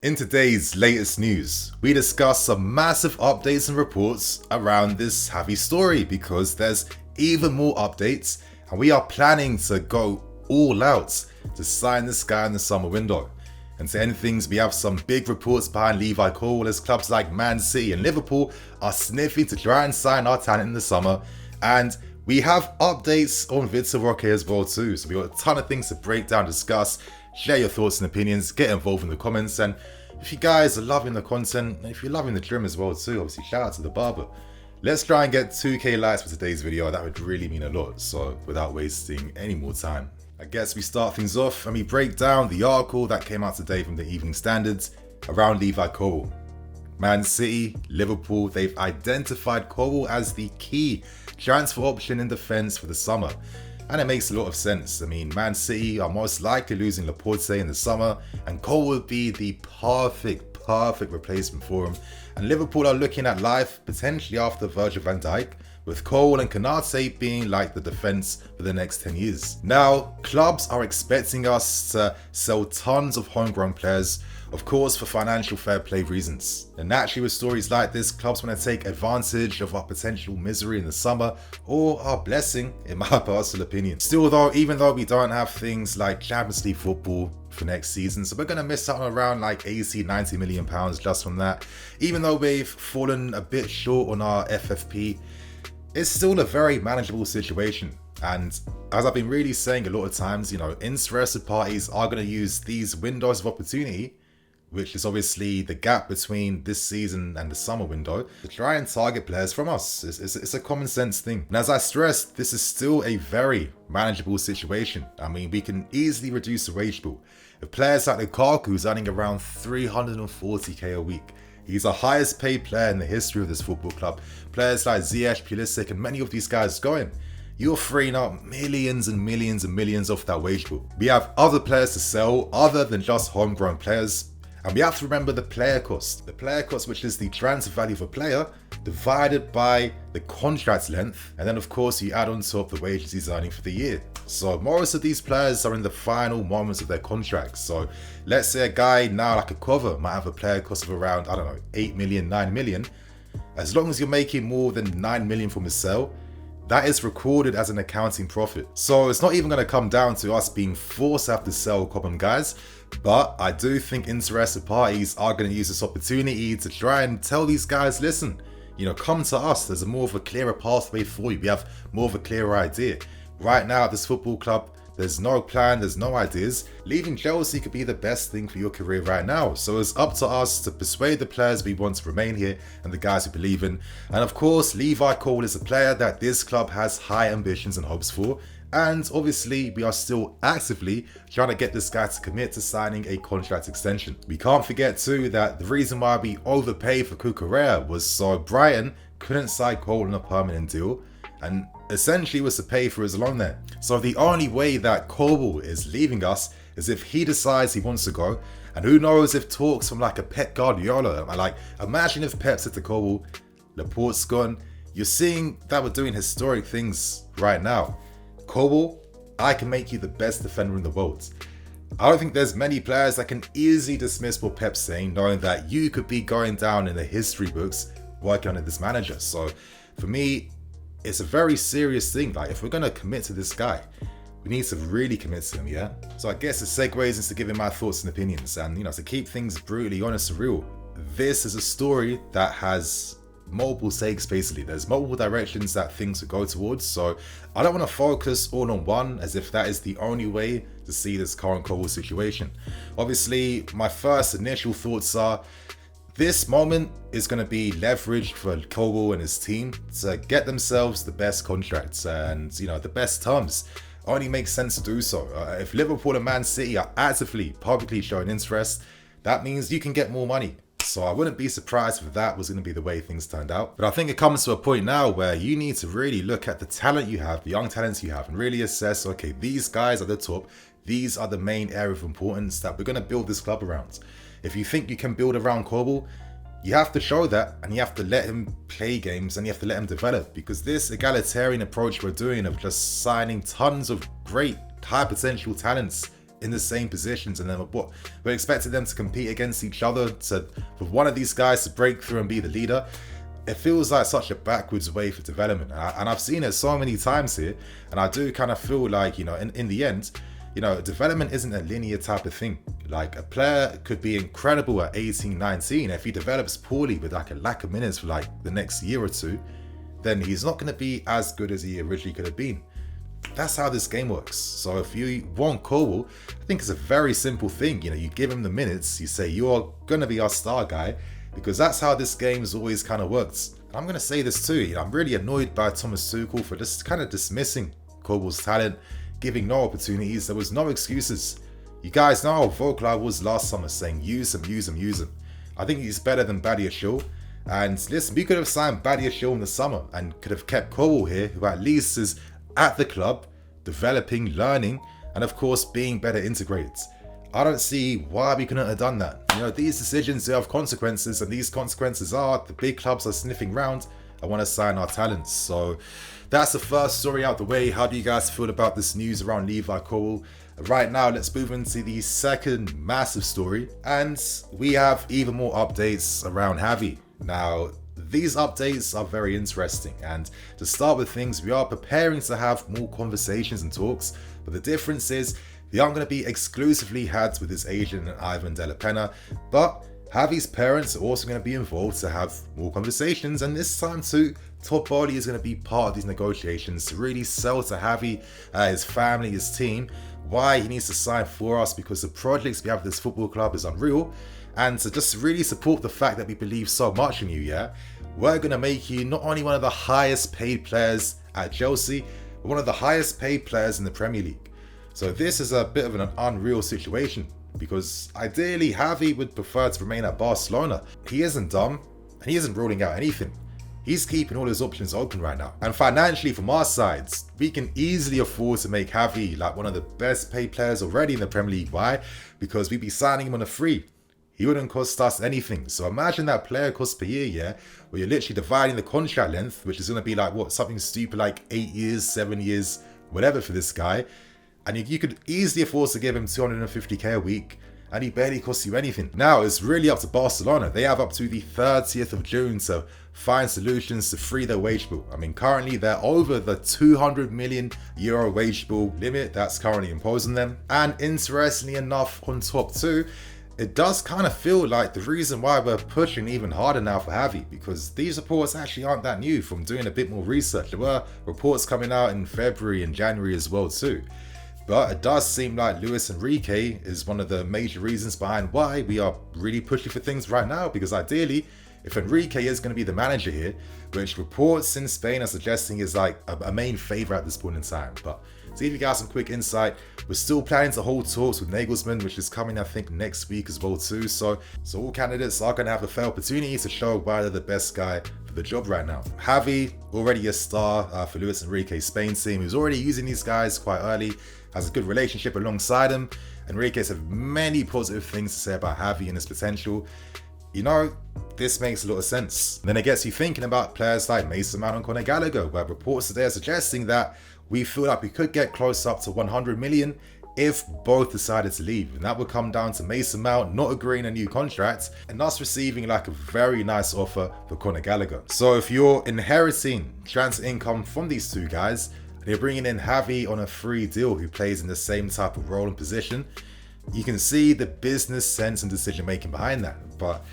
In today's latest news, we discuss some massive updates and reports around this heavy story because there's even more updates and we are planning to go all out to sign this guy in the summer window. And to end things, we have some big reports behind Levi Colwill as clubs like Man City and Liverpool are sniffing to try and sign our talent in the summer. And we have updates on Vitor Roque as well too. So we got a ton of things to break down, discuss, share your thoughts and opinions, get involved in the comments, and if you guys are loving the content, if you're loving the trim as well too, obviously shout out to the barber. Let's try and get 2k likes for today's video, that would really mean a lot, so without wasting any more time, I guess we start things off and we break down the article that came out today from the Evening Standards around Levi Colwill. Man City, Liverpool, they've identified Colwill as the key transfer option in defence for the summer. And it makes a lot of sense. I mean, Man City are most likely losing Laporte in the summer, and Cole would be the perfect replacement for him. And Liverpool are looking at life potentially after Virgil van Dijk, with Cole and Konate being like the defence for the next 10 years. Now, clubs are expecting us to sell tons of homegrown players, of course for financial fair play reasons. And naturally with stories like this, clubs want to take advantage of our potential misery in the summer, or our blessing in my personal opinion. Still though, even though we don't have things like Champions League football for next season, so we're going to miss out on around like 80-90 million pounds just from that. Even though we've fallen a bit short on our FFP, it's still a very manageable situation. And as I've been really saying a lot of times, you know, interested parties are going to use these windows of opportunity, which is obviously the gap between this season and the summer window, to try and target players from us. It's a common sense thing. And as I stressed, this is still a very manageable situation. I mean, we can easily reduce the wage bill. If players like Lukaku is earning around 340k a week, he's the highest paid player in the history of this football club. Players like Ziyech, Pulisic, and many of these guys going, you're freeing up millions and millions and millions off that wage bill. We have other players to sell other than just homegrown players. And we have to remember the player cost. The player cost, which is the transfer value of a player, divided by the contract length. And then of course you add on top the wages he's earning for the year. So most of these players are in the final moments of their contracts. So let's say a guy now like a Cover might have a player cost of around, I don't know, 8 million, 9 million. As long as you're making more than 9 million from a sale, that is recorded as an accounting profit. So it's not even going to come down to us being forced to have to sell common guys. But I do think interested parties are going to use this opportunity to try and tell these guys, listen, you know, come to us. There's a more of a clearer pathway for you. We have more of a clearer idea. Right now at this football club, there's no plan, there's no ideas. Leaving Chelsea could be the best thing for your career right now. So it's up to us to persuade the players we want to remain here and the guys we believe in. And of course, Levi Colwill is a player that this club has high ambitions and hopes for. And obviously, we are still actively trying to get this guy to commit to signing a contract extension. We can't forget too that the reason why we overpaid for Cucurella was so Brighton couldn't sign Cole on a permanent deal and essentially was to pay for his loan there. So the only way that Colwill is leaving us is if he decides he wants to go. And who knows if talks from like a Pep Guardiola, like imagine if Pep said to Colwill, Laporte's gone. You're seeing that we're doing historic things right now. Colwill, I can make you the best defender in the world. I don't think there's many players that can easily dismiss what Pep's saying, knowing that you could be going down in the history books working under this manager. So for me, it's a very serious thing. Like if we're going to commit to this guy, we need to really commit to him, yeah? So I guess it segues into giving my thoughts and opinions. And, you know, to keep things brutally honest and real, this is a story that has multiple takes basically. There's multiple directions that things could go towards, so I don't want to focus all on one as if that is the only way to see this current Colwill situation. Obviously, my first initial thoughts are this moment is going to be leverage for Colwill and his team to get themselves the best contracts and, you know, the best terms. Only makes sense to do so. If Liverpool and Man City are actively, publicly showing interest, that means you can get more money. So I wouldn't be surprised if that was going to be the way things turned out. But I think it comes to a point now where you need to really look at the talent you have, the young talents you have, and really assess, okay, these guys are the top. These are the main area of importance that we're going to build this club around. If you think you can build around Colwill, you have to show that, and you have to let him play games and you have to let him develop, because this egalitarian approach we're doing of just signing tons of great high potential talents in the same positions, and then we're expecting them to compete against each other for one of these guys to break through and be the leader. It feels like such a backwards way for development, and I've seen it so many times here, and I do kind of feel like, you know, in the end, you know, development isn't a linear type of thing. Like, a player could be incredible at 18, 19. If he develops poorly with like a lack of minutes for like the next year or two, then he's not going to be as good as he originally could have been. That's how this game works. So if you want Colwill, I think it's a very simple thing. You know, you give him the minutes, you say you're going to be our star guy, because that's how this game's always kind of worked. And I'm going to say this too, you know, I'm really annoyed by Thomas Tuchel for just kind of dismissing Colwill's talent, giving no opportunities. There was no excuses. You guys know how vocal I was last summer saying use him, use him, use him. I think he's better than Badiashile. And listen, we could have signed Badiashile in the summer and could have kept Colwill here, who at least is at the club, developing, learning, and of course being better integrated. I don't see why we couldn't have done that. You know, these decisions do have consequences, and these consequences are the big clubs are sniffing round and want to sign our talents. So that's the first story out the way. How do you guys feel about this news around Levi Colwill? Right now, let's move into the second massive story, and we have even more updates around Gavi. Now, these updates are very interesting, and to start with things, we are preparing to have more conversations and talks, but the difference is they aren't going to be exclusively had with his agent Ivan De La Pena, but Gavi's parents are also going to be involved to have more conversations, and this time too, Toppoli is going to be part of these negotiations to really sell to Gavi, his family, his team, why he needs to sign for us, because the projects we have at this football club is unreal, and to just really support the fact that we believe so much in you, yeah? We're going to make you not only one of the highest paid players at Chelsea, but one of the highest paid players in the Premier League. So this is a bit of an unreal situation, because ideally Gavi would prefer to remain at Barcelona. He isn't dumb, and he isn't ruling out anything. He's keeping all his options open right now. And financially, from our sides, we can easily afford to make Gavi like one of the best paid players already in the Premier League. Why? Because we'd be signing him on a free. He wouldn't cost us anything. So imagine that player cost per year, yeah, where you're literally dividing the contract length, which is going to be like, what, something stupid like 8 years, 7 years, whatever for this guy. And you could easily afford to give him 250k a week, and he barely costs you anything. Now, it's really up to Barcelona. They have up to the 30th of June to find solutions to free their wage bill. I mean, currently they're over the 200 million euro wage bill limit that's currently imposed on them. And interestingly enough, on top too, it does kind of feel like the reason why we're pushing even harder now for Gavi, because these reports actually aren't that new. From doing a bit more research, there were reports coming out in February and January as well too. But it does seem like Luis Enrique is one of the major reasons behind why we are really pushing for things right now, because ideally, if Enrique is going to be the manager here, which reports in Spain are suggesting is like a main favourite at this point in time. But to give you guys some quick insight, we're still planning to hold talks with Nagelsmann, which is coming I think next week as well too. So all candidates are going to have a fair opportunity to show why they're the best guy for the job right now. Gavi, already a star for Luis Enrique's Spain team, who's already using these guys quite early, has a good relationship alongside him. Enrique's had many positive things to say about Gavi and his potential. You know, this makes a lot of sense. Then it gets you thinking about players like Mason Mount and Conor Gallagher, where reports today are suggesting that we feel like we could get close up to 100 million if both decided to leave. And that would come down to Mason Mount not agreeing a new contract and us receiving like a very nice offer for Conor Gallagher. So if you're inheriting transfer income from these two guys, and you're bringing in Gavi on a free deal who plays in the same type of role and position, you can see the business sense and decision making behind that. But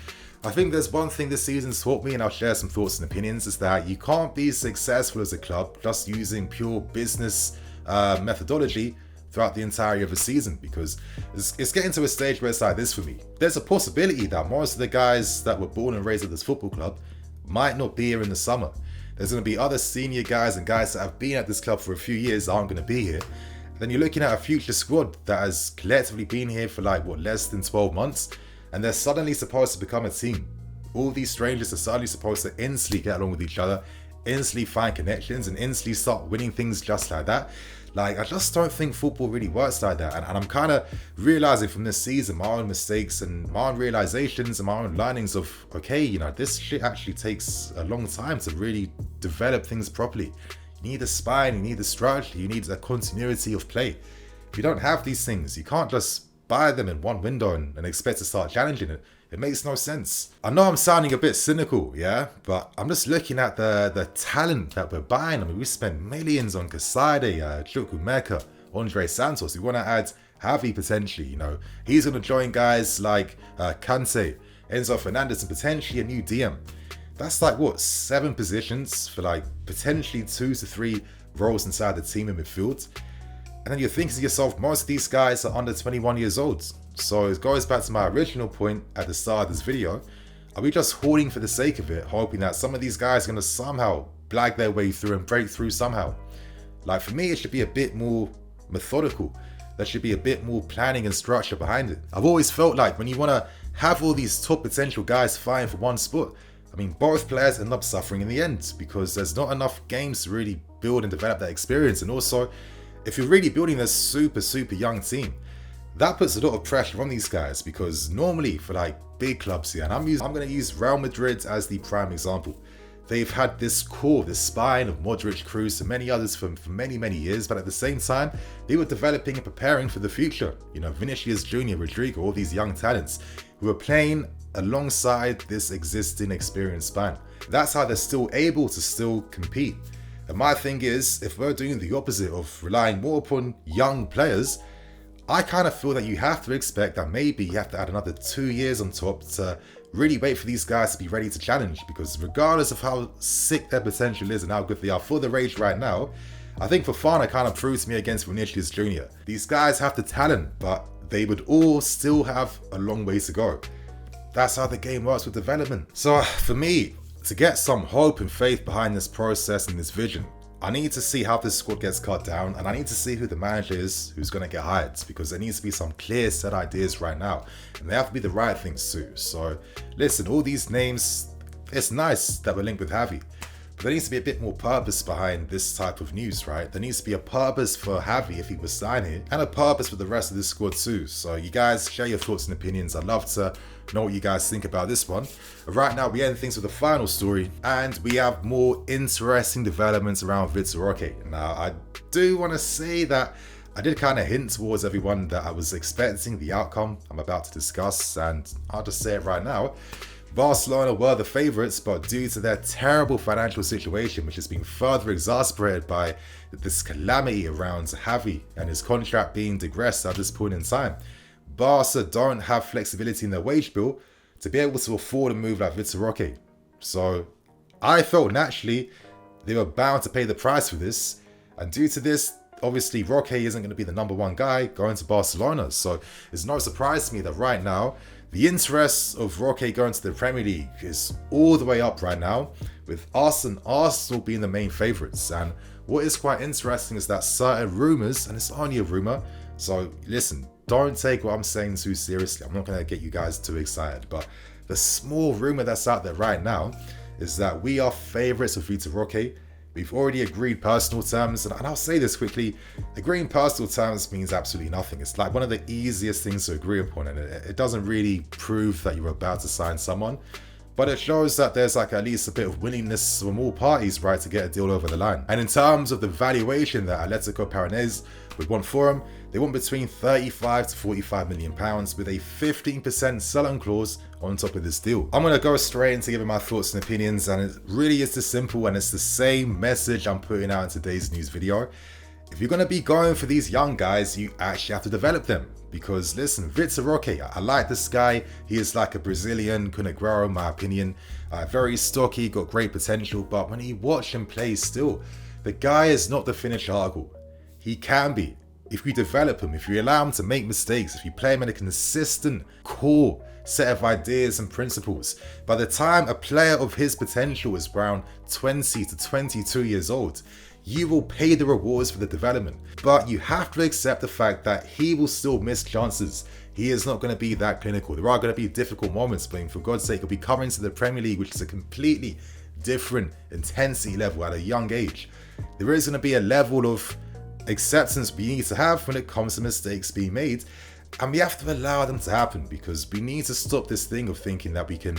I think there's one thing this season's taught me, and I'll share some thoughts and opinions, is that you can't be successful as a club just using pure business methodology throughout the entirety of a season, because it's getting to a stage where it's like this for me. There's a possibility that most of the guys that were born and raised at this football club might not be here in the summer. There's going to be other senior guys and guys that have been at this club for a few years that aren't going to be here. Then you're looking at a future squad that has collectively been here for like, what, less than 12 months, and they're suddenly supposed to become a team. All these strangers are suddenly supposed to instantly get along with each other, instantly find connections, and instantly start winning things just like that. Like, I just don't think football really works like that. And I'm kind of realizing from this season my own mistakes and my own realizations and my own learnings of, okay, you know, this shit actually takes a long time to really develop things properly. You need a spine, you need a structure, you need a continuity of play. If you don't have these things, you can't just buy them in one window and expect to start challenging it. It makes no sense. I know I'm sounding a bit cynical, yeah, but I'm just looking at the talent that we're buying. I mean, we spent millions on Kasade, CHEQUE, Andre Santos. We want to add Javi potentially, you know. He's going to join guys like Kante, Enzo Fernandez, and potentially a new DM. That's like, what, 7 positions for like potentially 2 to 3 roles inside the team in midfield. And then you're thinking to yourself, most of these guys are under 21 years old. So it goes back to my original point at the start of this video. Are we just hoarding for the sake of it, hoping that some of these guys are going to somehow blag their way through and break through somehow? Like, for me, it should be a bit more methodical. There should be a bit more planning and structure behind it. I've always felt like when you want to have all these top potential guys fighting for one spot, I mean, both players end up suffering in the end because there's not enough games to really build and develop that experience. And also, if you're really building this super young team, that puts a lot of pressure on these guys, because normally for like big clubs here, and I'm going to use Real Madrid as the prime example. They've had this core, this spine of Modric, Kroos, and many others for many years, but at the same time, they were developing and preparing for the future. You know, Vinicius Jr., Rodrigo, all these young talents who were playing alongside this existing experienced span. That's how they're still able to still compete. And my thing is, if we're doing the opposite of relying more upon young players, I kind of feel that you have to expect that maybe you have to add another 2 years on top to really wait for these guys to be ready to challenge. Because regardless of how sick their potential is and how good they are for their age right now, I think Fofana kind of proved to me against Vinicius Jr. These guys have the talent, but they would all still have a long way to go. That's how the game works with development. So for me, to get some hope and faith behind this process and this vision, I need to see how this squad gets cut down, and I need to see who the manager is who's going to get hired, because there needs to be some clear set ideas right now, and they have to be the right things too. So listen, all these names, it's nice that we're linked with Javi, but there needs to be a bit more purpose behind this type of news, right? There needs to be a purpose for Javi if he was signed here, and a purpose for the rest of this squad too. So you guys share your thoughts and opinions. I'd love to know what you guys think about this one. Right now, we end things with the final story, and we have more interesting developments around Vitor Roque. Now, I do want to say that I did kind of hint towards everyone that I was expecting the outcome I'm about to discuss, and I'll just say it right now. Barcelona were the favourites, but due to their terrible financial situation, which has been further exacerbated by this calamity around Javi and his contract being digressed at this point in time, Barca don't have flexibility in their wage bill to be able to afford a move like Vitor Roque. So I felt naturally they were bound to pay the price for this, and due to this, obviously Roque isn't going to be the number one guy going to Barcelona. So it's no surprise to me that right now the interest of Roque going to the Premier League is all the way up right now, with us and Arsenal being the main favourites. And what is quite interesting is that certain rumours, and it's only a rumour, so listen, don't take what I'm saying too seriously. I'm not going to get you guys too excited, but the small rumour that's out there right now is that we are favourites of Vitor Roque. We've already agreed personal terms, and I'll say this quickly, agreeing personal terms means absolutely nothing. It's like one of the easiest things to agree upon, and it doesn't really prove that you're about to sign someone, but it shows that there's like at least a bit of willingness from all parties, right, to get a deal over the line. And in terms of the valuation that Atletico Paranaense would want for him, they want between 35 to 45 million pounds with a 15% sell-on clause on top of this deal. I'm going to go straight into giving my thoughts and opinions, and it really is this simple, and it's the same message I'm putting out in today's news video. If you're going to be going for these young guys, you actually have to develop them. Because listen, Vitor Roque, I like this guy. He is like a Brazilian Kun Aguero, in my opinion. Very stocky, got great potential, but when you watch him play still, the guy is not the finished article. He can be. If we develop him, if we allow him to make mistakes, if you play him in a consistent core set of ideas and principles, by the time a player of his potential is around 20 to 22 years old, you will pay the rewards for the development. But you have to accept the fact that he will still miss chances. He is not going to be that clinical. There are going to be difficult moments, but for God's sake, he'll be coming to the Premier League, which is a completely different intensity level at a young age. There is going to be a level of acceptance we need to have when it comes to mistakes being made, and we have to allow them to happen, because we need to stop this thing of thinking that we can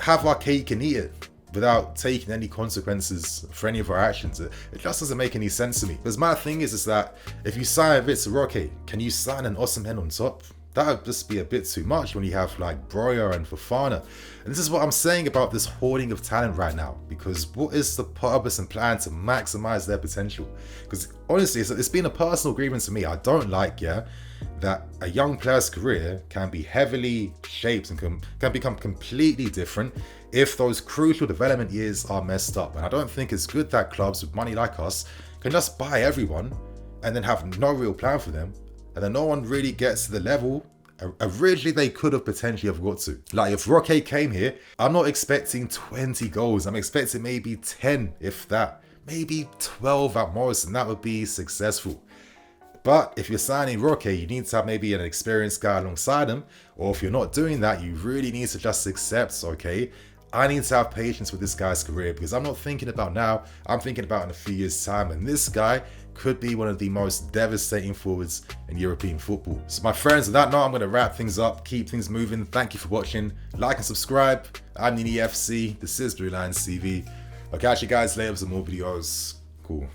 have our cake and eat it. without taking any consequences for any of our actions. It just doesn't make any sense to me. Because my thing is that if you sign Vitor Roque, can you sign an Osimhen on top? That would just be a bit too much when you have like Broja and Fofana. And this is what I'm saying about this hoarding of talent right now. Because what is the purpose and plan to maximize their potential? Because honestly, it's been a personal grievance to me. I don't like, that a young player's career can be heavily shaped and can become completely different if those crucial development years are messed up. And I don't think it's good that clubs with money like us can just buy everyone and then have no real plan for them. And then no one really gets to the level originally they could have potentially have got to. Like if Roque came here, I'm not expecting 20 goals. I'm expecting maybe 10, if that. Maybe 12 at most, and that would be successful. But if you're signing Roque, you need to have maybe an experienced guy alongside him. Or if you're not doing that, you really need to just accept, okay, I need to have patience with this guy's career, because I'm not thinking about now, I'm thinking about in a few years' time, and this guy could be one of the most devastating forwards in European football. So my friends, on that note, I'm going to wrap things up, keep things moving. Thank you for watching. Like and subscribe. I'm Nini FC. This is BlueLionsTV. I'll catch you guys later with some more videos. Cool.